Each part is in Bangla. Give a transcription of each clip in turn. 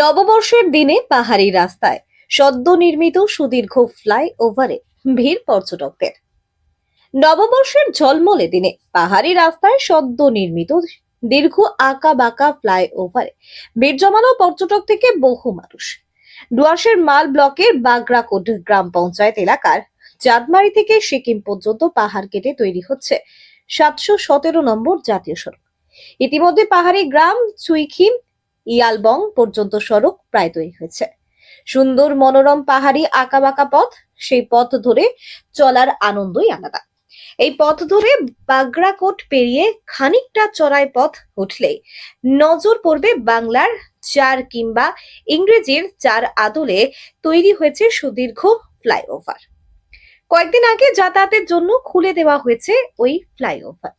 নববর্ষের দিনে পাহাড়ি রাস্তায় সদ্য নির্মিত সুদীর্ঘ ফ্লাইওভারে ভিড় পর্যটকদের। নববর্ষের ঝলমলে দিনে পাহাড়ি রাস্তায় সদ্য নির্মিত দীর্ঘ আঁকা বাঁকা ফ্লাইওভারে ভিড় জমানো পর্যটক থেকে বহু মানুষ। ডুয়ার্সের মাল ব্লকের বাগরাকোট গ্রাম পঞ্চায়েত এলাকার চাঁদমারি থেকে সিকিম পর্যন্ত পাহাড় কেটে তৈরি হচ্ছে 717 নম্বর জাতীয় সড়ক। ইতিমধ্যে পাহাড়ি গ্রাম চুইখিম ইয়ালবং পর্যন্ত সড়ক প্রায় তৈরি হয়েছে। সুন্দর মনোরম পাহাড়ি আঁকাবাঁকা পথ, সেই পথ ধরে চলার আনন্দই আলাদা। এই পথ ধরে বাগরাকোট পেরিয়ে খানিকটা চড়াই পথ উঠলেই নজর পড়বে বাংলার 4 কিংবা ইংরেজির 4 আদলে তৈরি হয়েছে সুদীর্ঘ ফ্লাইওভার। কয়েকদিন আগে যাতায়াতের জন্য খুলে দেওয়া হয়েছে ওই ফ্লাইওভার।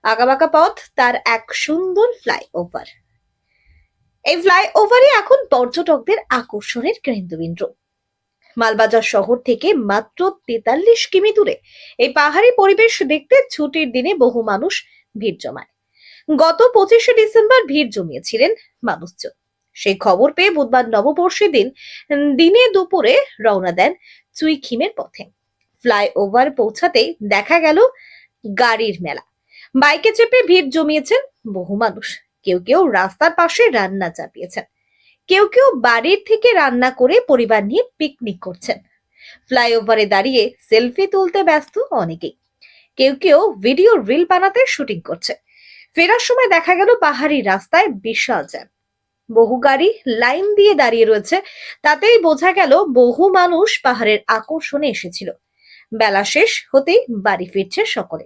আঁকাবাঁকা পথ, তার এক সুন্দর ফ্লাইওভার। এই ফ্লাইওভারে এখন পর্যটকদের আকর্ষণের কেন্দ্রবিন্দু। মালবাজার শহর থেকে মাত্র 43 কিমি দূরে এই পাহাড়ি পরিবেশ দেখতে ছুটির দিনে বহু মানুষ ভিড় জমায়। গত 25শে ডিসেম্বর ভিড় জমিয়েছিলেন মানুষজন। সেই খবর পেয়ে বুধবার নববর্ষের দিনে দুপুরে রওনা দেন চুইখিমের পথে। ফ্লাইওভার পৌঁছাতেই দেখা গেল গাড়ির মেলা। বাইকে চেপে ভিড় জমিয়েছেন বহু মানুষ। কেউ কেউ রাস্তার পাশে রান্না চাপিয়েছেন, কেউ কেউ বাড়ির থেকে রান্না করে পরিবার নিয়ে পিকনিক করছেন। ফ্লাইওভারে দাঁড়িয়ে সেলফি তুলতে ব্যস্ত অনেকেই। কেউ কেউ ভিডিও রিল বানাতে শুটিং করছে। ফেরার সময় দেখা গেল পাহাড়ি রাস্তায় বিশাল জ্যাম। বহু গাড়ি লাইন দিয়ে দাঁড়িয়ে রয়েছে। তাতেই বোঝা গেল বহু মানুষ পাহাড়ের আকর্ষণে এসেছিল। বেলা শেষ হতেই বাড়ি ফিরছে সকলে।